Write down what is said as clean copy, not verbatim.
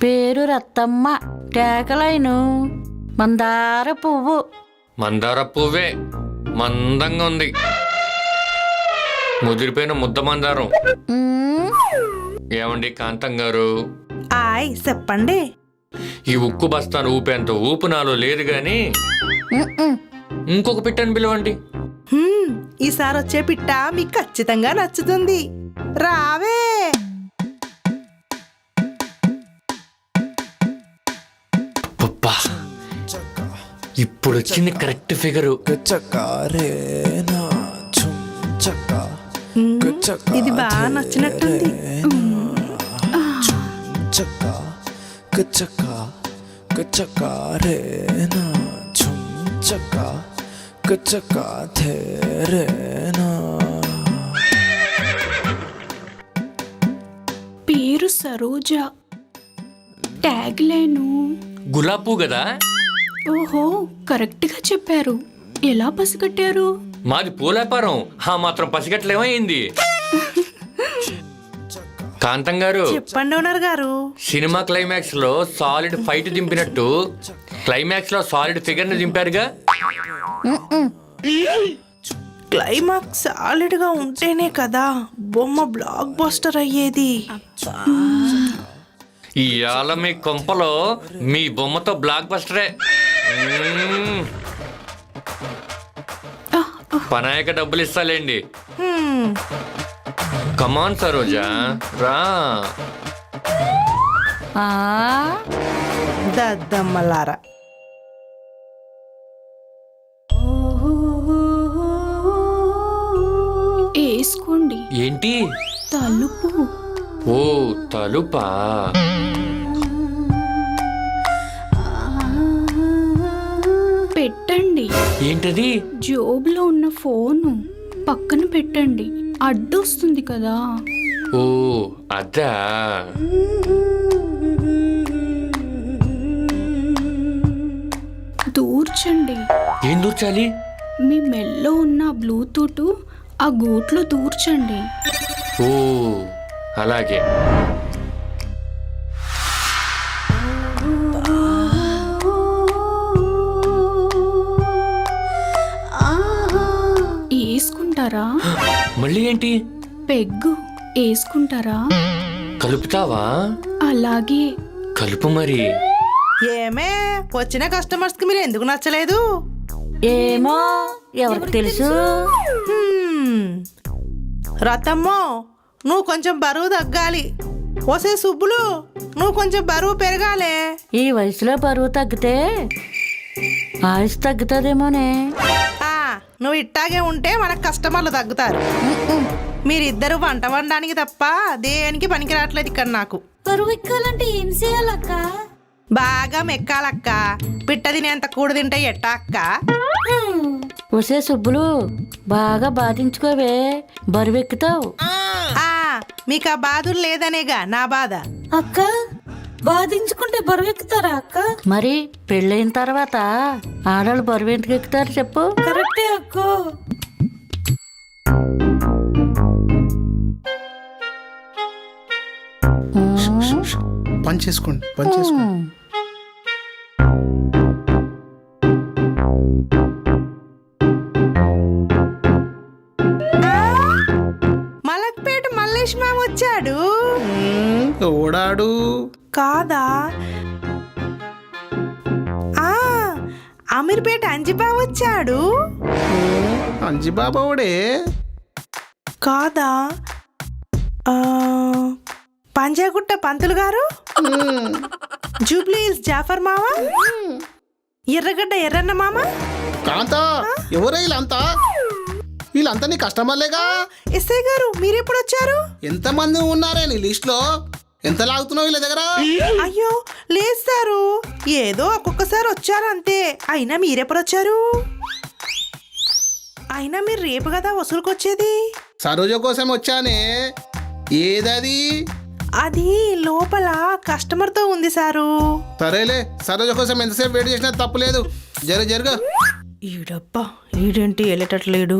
పేరు రత్తమ్మ. టేకలైను మందార పువ్వు. మందార పువ్వే మందంగా ఉంది. ముదిరిపోయిన ముద్ద మందారం. ఏమండి కాంతం గారు, ఆయ్ చెప్పండి. ఈ ఉక్కు బస్తాను ఊపేంత ఊపు నాలో లేదు గాని ఇంకొక పిట్టని పిలవండి. ఈసారి వచ్చే పిట్ట మీకు ఖచ్చితంగా నచ్చుతుంది. రావే. అబ్బా, ఇప్పుడు వచ్చింది కరెక్ట్ ఫిగరు. ఇది బాగా నచ్చినట్టుంది. పేరు సరోజ. ట్యాగ్ లైను గులాబ్ పువ్వు కదా. ఓహో, కరెక్ట్ గా చెప్పారు. ఎలా పసిగట్టారు? మాది పూలాపారం, ఆ మాత్రం పసిగట్లేమైంది. కాంతం గారు, చెప్పండి ఓనర్ గారు. సినిమా క్లైమాక్స్ లో సాలిడ్ ఫైట్ దింపినట్టు క్లైమాక్స్ లో సాలిడ్ ఫిగర్ ని దింపారుగా. క్లైమాక్స్ సాలిడ్ గా ఉంటేనే కదా బొమ్మ బ్లాక్ బస్టర్ అయ్యేది. ఇవాళ మీ కొంపలో మీ బొమ్మతో బ్లాక్ బస్టరే. పనాయక డబ్బులు ఇస్తాలేండి. కమాన్ సరోజా, రా. దద్దమ్మలారా. వేసుకోండి. ఏంటి? తలుపు. ఓ తలుపా. పెట్టండి. ఏంటది? జోబులో ఉన్న ఫోను పక్కన పెట్టండి, అడ్డొస్తుంది కదా. ఓ అదా. దూర్చండి. ఏం దూర్చాలి? మీ మెల్లో ఉన్న బ్లూటూత్ ఆ గూట్లో దూర్చండి. ఓ అలాగే. వేసుకుంటారా? మళ్ళీ ఏంటి? పెగ్గు వేసుకుంటారా? కలుపుతావా? అలాగే కలుపు మరి. ఏమే, వచ్చిన కస్టమర్స్ కి మీరు ఎందుకు నచ్చలేదు? ఏమో, ఎవరికి తెలుసు. రతమ్మో, నువ్వు కొంచెం బరువు తగ్గాలి. ఓసే సుబ్బులు, నువ్వు కొంచెం బరువు పెరగాలే. ఈ వయసులో బరువు తగ్గితే ఆయుష్ తగ్గుతుందేమోనే. నువ్వు ఇట్టాగే ఉంటే మనకు కస్టమర్లు తగ్గుతారు. మీరిద్దరు వంట వండడానికి తప్ప దేనికి పనికి రావట్లేదు ఇక్కడ నాకు. బరువు ఎక్కాలంటే ఏం చేయాలక్క? బాగా మెక్కాలక్క. పిట్ట తినేంత కూడు తింటే ఎట్టా అక్క? వసే సుబ్బులు, బాగా బాధించుకోవే, బరువు ఎక్కుతావు. మీకు ఆ బాధలు లేదనేగా నా బాధ. అక్క, బాధించుకుంటే బరువు ఎక్కుతారా అక్క? మరి పెళ్ళైన తర్వాత ఆడవాళ్ళు బరువు ఎందుకు ఎక్కుతారు చెప్పు? కరెక్టే అక్క. పని చేసుకోండి, పని చేసుకోండి. మలక్పేట మల్లేష్ మామ వచ్చాడు. ఓడాడు కాదా? అమీర్పేట అంజిబా వచ్చాడు. అంజిబాబోడే కాదా? పంజాగుట్ట పంతులు గారు, జూబ్లీస్ జాఫర్ మామ, ఎర్రగడ్డ ఎర్రన్న మామ. కాంతా, ఎవరే వీళ్ళంతా? వీళ్ళంతా నీ కస్టమర్లేగా. ఎస్ఐ గారు, మీరెప్పుడు వచ్చారు? ఎంతమంది ఉన్నారే నీ లిస్ట్ లో? ఎంత లాగుతున్నావు వీళ్ళ దగ్గర? అయ్యో లేదు సారు, ఏదో ఒక్కొక్కసారి వచ్చారు అంతే. అయినా మీరెప్పుడు వచ్చారు? అయినా మీరు రేపు కదా వసూలుకొచ్చేది. సరోజ కోసం వచ్చానే. ఏదది? అది లోపల కస్టమర్ తో ఉంది సారు. సరేలే, సరోజ కోసం ఎంతసేపు వెయిట్ చేసినా తప్పులేదు. జరుగు. ఈడబ్బా, ఈడేంటి వెళ్ళేటట్లేడు.